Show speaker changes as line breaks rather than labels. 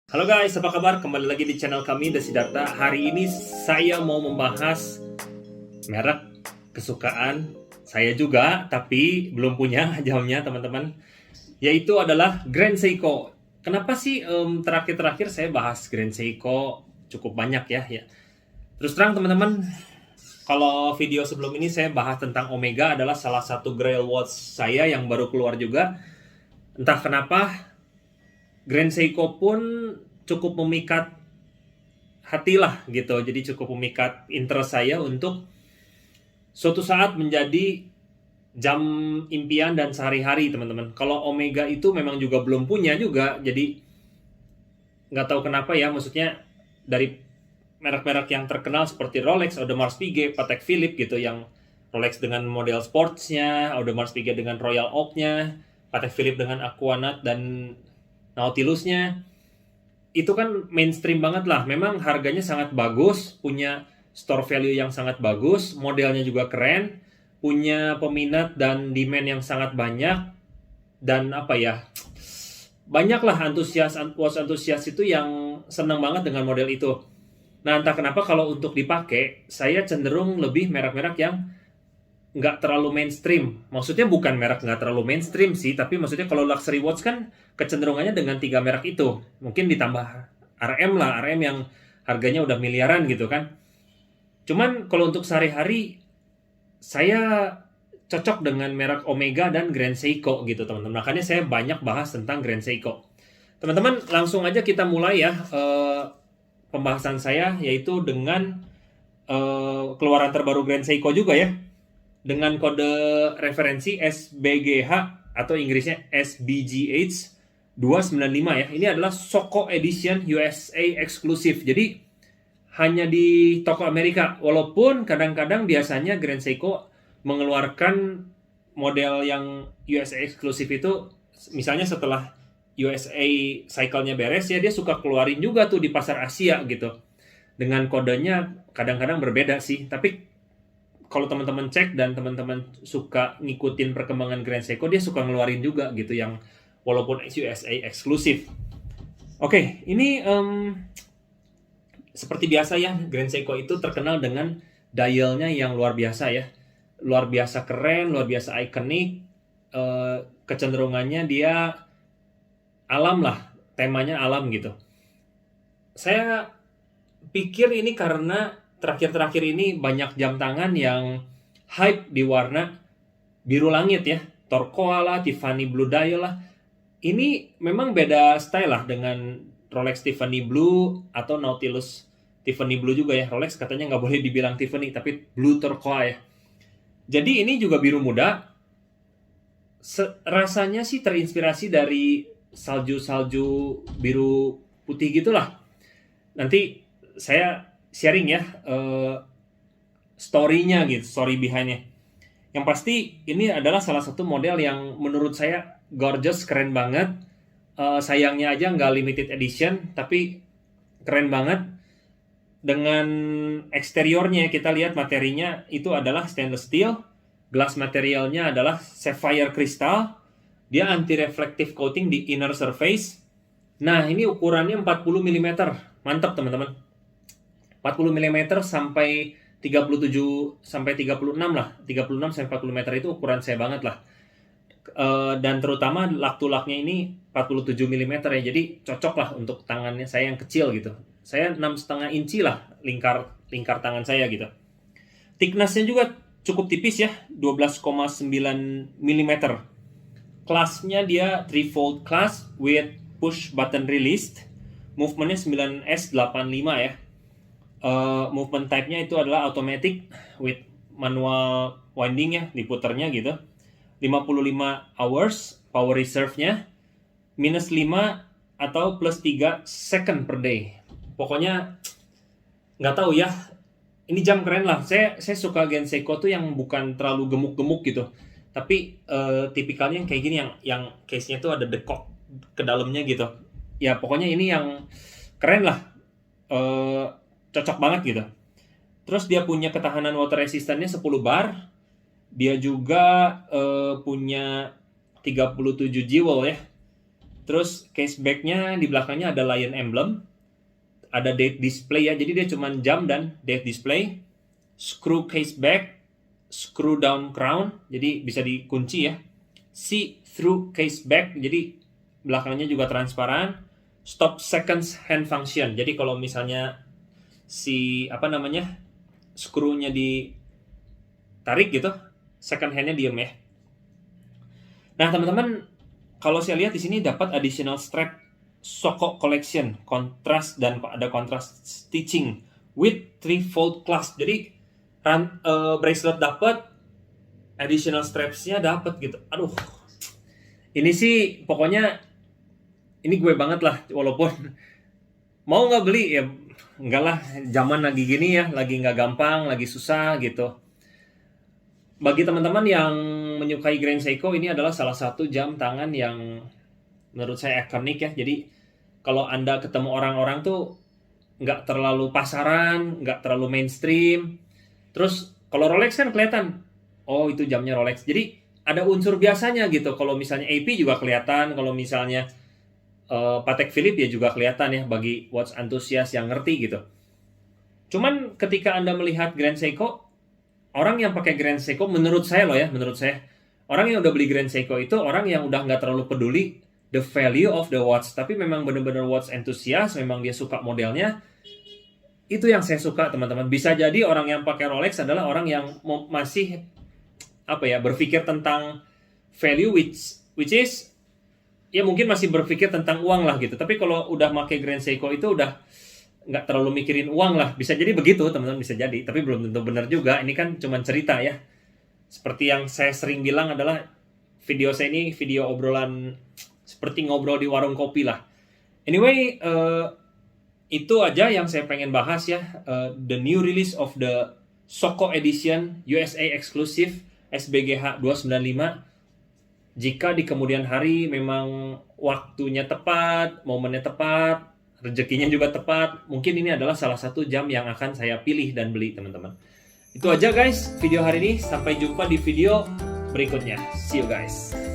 Halo guys, apa kabar? Kembali lagi di channel kami, The Siddhartha. Hari ini saya mau membahas merek kesukaan saya juga, tapi belum punya jamnya teman-teman. Yaitu adalah Grand Seiko. Kenapa sih terakhir-terakhir saya bahas Grand Seiko cukup banyak ya? Terus terang teman-teman, kalau video sebelum ini saya bahas tentang Omega adalah salah satu Grail Watch saya yang baru keluar juga. Entah kenapa Grand Seiko pun cukup memikat hati lah gitu. Jadi cukup memikat interest saya untuk suatu saat menjadi jam impian dan sehari-hari teman-teman. Kalau Omega itu memang juga belum punya juga. Jadi nggak tahu kenapa ya, maksudnya dari merek-merek yang terkenal seperti Rolex, Audemars Piguet, Patek Philippe gitu, yang Rolex dengan model sportsnya, Audemars Piguet dengan Royal Oak-nya, Patek Philippe dengan Aquanaut dan Nautilusnya, itu kan mainstream banget lah. Memang harganya sangat bagus, punya store value yang sangat bagus, modelnya juga keren, punya peminat dan demand yang sangat banyak, dan apa ya, banyaklah watch antusias itu yang senang banget dengan model itu. Nah, entah kenapa kalau untuk dipakai, saya cenderung lebih merek-merek yang nggak terlalu mainstream. Maksudnya bukan merek nggak terlalu mainstream sih, tapi maksudnya kalau luxury watch kan kecenderungannya dengan 3 merek itu. Mungkin ditambah RM lah, RM yang harganya udah miliaran gitu kan. Cuman kalau untuk sehari-hari, saya cocok dengan merek Omega dan Grand Seiko gitu teman-teman. Makanya saya banyak bahas tentang Grand Seiko. Teman-teman, langsung aja kita mulai ya pembahasan saya, yaitu dengan keluaran terbaru Grand Seiko juga ya, dengan kode referensi SBGH atau Inggrisnya SBGH 295 ya. Ini adalah Soko Edition USA eksklusif. Jadi hanya di toko Amerika. Walaupun kadang-kadang biasanya Grand Seiko mengeluarkan model yang USA eksklusif itu, misalnya setelah USA cycle-nya beres ya, dia suka keluarin juga tuh di pasar Asia gitu. Dengan kodenya kadang-kadang berbeda sih. Tapi kalau teman-teman cek dan teman-teman suka ngikutin perkembangan Grand Seiko, dia suka ngeluarin juga gitu yang walaupun USA eksklusif. Oke, ini seperti biasa ya, Grand Seiko itu terkenal dengan dialnya yang luar biasa ya. Luar biasa keren, luar biasa ikonik. Kecenderungannya dia alam lah, temanya alam gitu. Saya pikir ini karena terakhir-terakhir ini banyak jam tangan yang hype di warna biru langit ya. Torquoise lah, Tiffany Blue Dial lah. Ini memang beda style lah dengan Rolex Tiffany Blue atau Nautilus Tiffany Blue juga ya. Rolex katanya nggak boleh dibilang Tiffany, tapi Blue Turquoise ya. Jadi ini juga biru muda. Rasanya sih terinspirasi dari salju-salju biru putih gitulah. Nanti saya sharing ya story-nya gitu, story behind-nya. Yang pasti ini adalah salah satu model yang menurut saya gorgeous, keren banget. Sayangnya aja nggak limited edition, tapi keren banget. Dengan eksteriornya kita lihat materinya itu adalah stainless steel, glass materialnya adalah sapphire crystal, dia anti-reflective coating di inner surface. Nah, ini ukurannya 40 mm, mantap teman-teman. 40 mm sampai 37 sampai 36 lah. 36 sampai 40 meter itu ukuran saya banget lah. Dan terutama lak-tulaknya ini 47 mm ya. Jadi cocok lah untuk tangannya saya yang kecil gitu. Saya 6,5 inci lah lingkar tangan saya gitu. Thickness-nya juga cukup tipis ya, 12,9 mm. Kelasnya dia 3-fold class with push button released. Movementnya 9S85 ya. Movement type-nya itu adalah automatic with manual winding ya, diputernya gitu. 55 hours power reserve-nya, minus 5 atau plus 3 second per day. Pokoknya nggak tahu ya, ini jam keren lah. Saya suka Grand Seiko tuh yang bukan terlalu gemuk-gemuk gitu, tapi tipikalnya yang kayak gini, yang case-nya tuh ada dekok ke dalamnya gitu. Ya pokoknya ini yang keren lah. Cocok banget gitu. Terus dia punya ketahanan water resistance-nya 10 bar. Dia juga punya 37 jewel ya. Terus case back-nya di belakangnya ada lion emblem, ada date display ya, jadi dia cuma jam dan date display. Screw case back, screw down crown, jadi bisa dikunci ya. See through case back, jadi belakangnya juga transparan. Stop seconds hand function, jadi kalau misalnya si screw-nya ditarik gitu, second hand-nya diem ya. Nah teman-teman, kalau saya lihat di sini dapat additional strap Soko collection, kontras dan ada kontras stitching with 3-fold clasp. Jadi bracelet dapat, additional straps-nya dapat gitu. Aduh, ini sih pokoknya ini gue banget lah. Walaupun mau nggak beli ya enggak lah, zaman lagi gini ya, lagi nggak gampang, lagi susah gitu. Bagi teman-teman yang menyukai Grand Seiko, ini adalah salah satu jam tangan yang menurut saya ikonik ya. Jadi kalau Anda ketemu orang-orang tuh nggak terlalu pasaran, nggak terlalu mainstream. Terus kalau Rolex kan kelihatan, oh itu jamnya Rolex. Jadi ada unsur biasanya gitu. Kalau misalnya AP juga kelihatan, kalau misalnya Patek Philippe ya juga kelihatan ya bagi watch antusias yang ngerti gitu. Cuman ketika Anda melihat Grand Seiko, orang yang pakai Grand Seiko, menurut saya loh ya, menurut saya, orang yang udah beli Grand Seiko itu orang yang udah nggak terlalu peduli the value of the watch, tapi memang benar-benar watch enthusiast, memang dia suka modelnya. Itu yang saya suka teman-teman. Bisa jadi orang yang pakai Rolex adalah orang yang masih berpikir tentang value, which is ya mungkin masih berpikir tentang uang lah gitu. Tapi kalau udah pakai Grand Seiko itu udah nggak terlalu mikirin uang lah. Bisa jadi begitu teman-teman, bisa jadi. Tapi belum tentu benar juga. Ini kan cuma cerita ya. Seperti yang saya sering bilang adalah video saya ini video obrolan seperti ngobrol di warung kopi lah. Anyway, itu aja yang saya pengen bahas ya. The new release of the Soko Edition USA Exclusive SBGH 295. Jika di kemudian hari memang waktunya tepat, momennya tepat, rezekinya juga tepat, mungkin ini adalah salah satu jam yang akan saya pilih dan beli teman-teman. Itu aja guys video hari ini, sampai jumpa di video berikutnya. See you guys.